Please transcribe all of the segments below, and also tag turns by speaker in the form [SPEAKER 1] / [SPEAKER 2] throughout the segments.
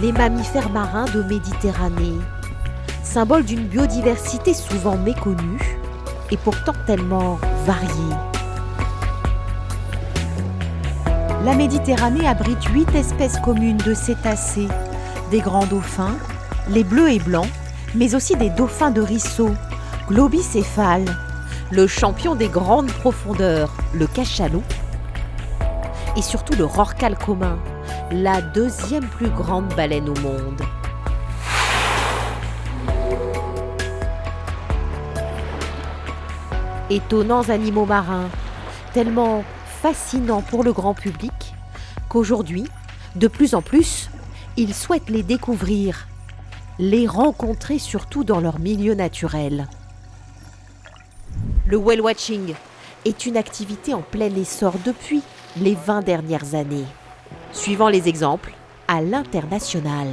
[SPEAKER 1] les mammifères marins de Méditerranée, symbole d'une biodiversité souvent méconnue et pourtant tellement variée. La Méditerranée abrite 8 espèces communes de cétacés, des grands dauphins, les bleus et blancs, mais aussi des dauphins de Risso, globicéphales, le champion des grandes profondeurs, le cachalot, et surtout le rorqual commun, la deuxième plus grande baleine au monde. Étonnants animaux marins, tellement fascinants pour le grand public qu'aujourd'hui, de plus en plus, ils souhaitent les découvrir, les rencontrer surtout dans leur milieu naturel. Le whale watching est une activité en plein essor depuis les 20 dernières années, suivant les exemples à l'international.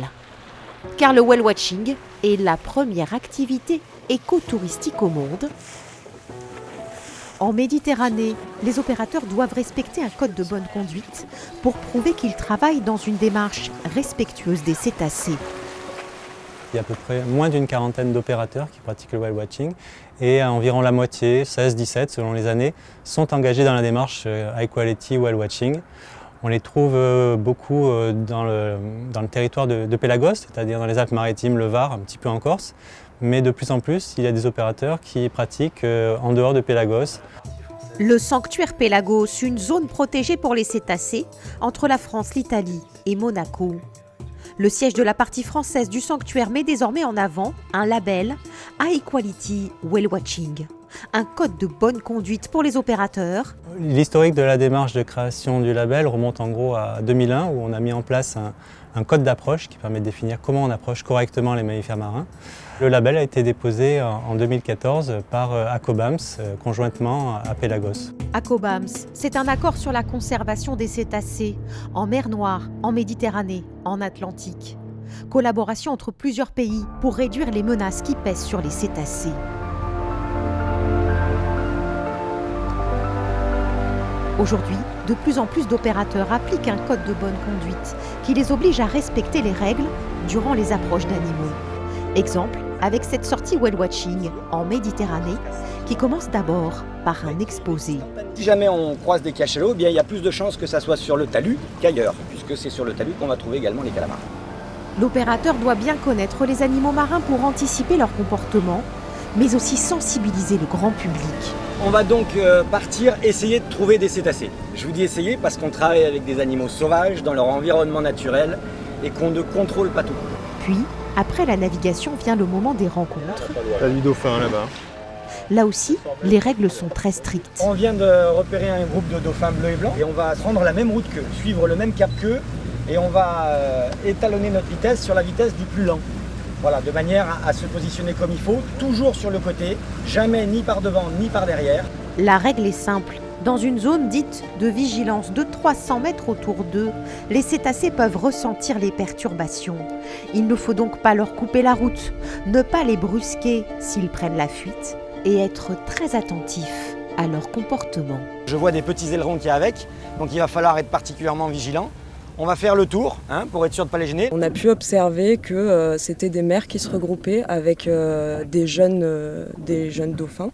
[SPEAKER 1] Car le whale watching est la première activité écotouristique au monde. En Méditerranée, les opérateurs doivent respecter un code de bonne conduite pour prouver qu'ils travaillent dans une démarche respectueuse des cétacés.
[SPEAKER 2] Il y a à peu près moins d'une quarantaine d'opérateurs qui pratiquent le whale watching et environ la moitié, 16-17 selon les années, sont engagés dans la démarche High Quality Whale Watching. On les trouve beaucoup dans le territoire de Pélagos, c'est-à-dire dans les Alpes-Maritimes, le Var, un petit peu en Corse. Mais de plus en plus, il y a des opérateurs qui pratiquent en dehors de Pélagos.
[SPEAKER 1] Le sanctuaire Pélagos, une zone protégée pour les cétacés entre la France, l'Italie et Monaco. Le siège de la partie française du sanctuaire met désormais en avant un label High Quality Whale Watching, un code de bonne conduite pour les opérateurs.
[SPEAKER 2] L'historique de la démarche de création du label remonte en gros à 2001 où on a mis en place un code d'approche qui permet de définir comment on approche correctement les mammifères marins. Le label a été déposé en 2014 par ACOBAMS, conjointement à Pélagos.
[SPEAKER 1] ACOBAMS, c'est un accord sur la conservation des cétacés en mer Noire, en Méditerranée, en Atlantique. Collaboration entre plusieurs pays pour réduire les menaces qui pèsent sur les cétacés. Aujourd'hui, de plus en plus d'opérateurs appliquent un code de bonne conduite qui les oblige à respecter les règles durant les approches d'animaux. Exemple, avec cette sortie whale watching en Méditerranée qui commence d'abord par un exposé.
[SPEAKER 3] Si jamais on croise des cachalots, il y a plus de chances que ça soit sur le talus qu'ailleurs, puisque c'est sur le talus qu'on va trouver également les calamars.
[SPEAKER 1] L'opérateur doit bien connaître les animaux marins pour anticiper leur comportement, mais aussi sensibiliser le grand public.
[SPEAKER 3] On va donc partir essayer de trouver des cétacés. Je vous dis essayer parce qu'on travaille avec des animaux sauvages dans leur environnement naturel et qu'on ne contrôle pas tout.
[SPEAKER 1] Puis, après la navigation vient le moment des rencontres.
[SPEAKER 4] T'as du dauphin là-bas.
[SPEAKER 1] Là aussi, les règles sont très strictes.
[SPEAKER 3] On vient de repérer un groupe de dauphins bleus et blancs et on va prendre la même route qu'eux, suivre le même cap qu'eux et on va étalonner notre vitesse sur la vitesse du plus lent. Voilà, de manière à se positionner comme il faut, toujours sur le côté, jamais ni par devant ni par derrière.
[SPEAKER 1] La règle est simple. Dans une zone dite de vigilance de 300 mètres autour d'eux, les cétacés peuvent ressentir les perturbations. Il ne faut donc pas leur couper la route, ne pas les brusquer s'ils prennent la fuite et être très attentif à leur comportement.
[SPEAKER 3] Je vois des petits ailerons qui y a avec, donc il va falloir être particulièrement vigilant. On va faire le tour pour être sûr de ne pas les gêner.
[SPEAKER 5] On a pu observer que c'était des mères qui se regroupaient avec des jeunes dauphins.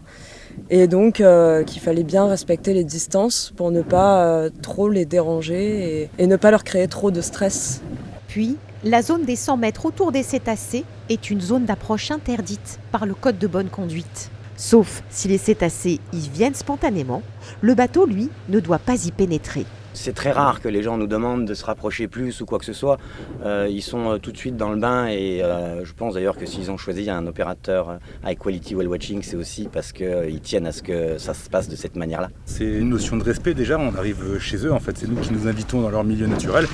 [SPEAKER 5] Et donc qu'il fallait bien respecter les distances pour ne pas trop les déranger et ne pas leur créer trop de stress.
[SPEAKER 1] Puis, la zone des 100 mètres autour des cétacés est une zone d'approche interdite par le code de bonne conduite. Sauf si les cétacés y viennent spontanément, le bateau, lui, ne doit pas y pénétrer.
[SPEAKER 3] C'est très rare que les gens nous demandent de se rapprocher plus ou quoi que ce soit. Ils sont tout de suite dans le bain et je pense d'ailleurs que s'ils ont choisi un opérateur High Quality Whale Watching, c'est aussi parce qu'ils tiennent à ce que ça se passe de cette manière-là.
[SPEAKER 4] C'est une notion de respect déjà, on arrive chez eux, en fait, c'est nous qui nous invitons dans leur milieu naturel.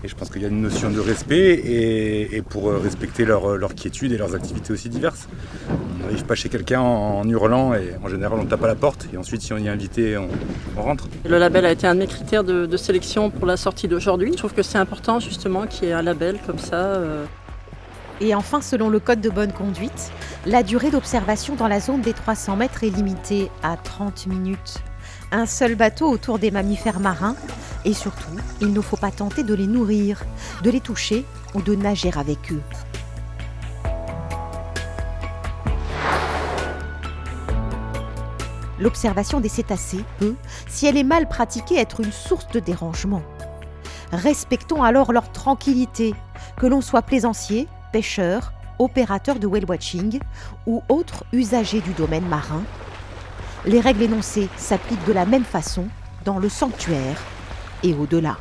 [SPEAKER 4] Et je pense qu'il y a une notion de respect et pour respecter leur quiétude et leurs activités aussi diverses. On n'arrive pas chez quelqu'un en hurlant et en général on tape à la porte et ensuite si on y est invité, on rentre.
[SPEAKER 6] Le label a été un de mes critères de sélection pour la sortie d'aujourd'hui. Je trouve que c'est important justement qu'il y ait un label comme ça.
[SPEAKER 1] Et enfin, selon le code de bonne conduite, la durée d'observation dans la zone des 300 mètres est limitée à 30 minutes. Un seul bateau autour des mammifères marins et surtout, il ne faut pas tenter de les nourrir, de les toucher ou de nager avec eux. L'observation des cétacés peut, si elle est mal pratiquée, être une source de dérangement. Respectons alors leur tranquillité, que l'on soit plaisancier, pêcheur, opérateur de whale watching ou autre usager du domaine marin. Les règles énoncées s'appliquent de la même façon dans le sanctuaire et au-delà.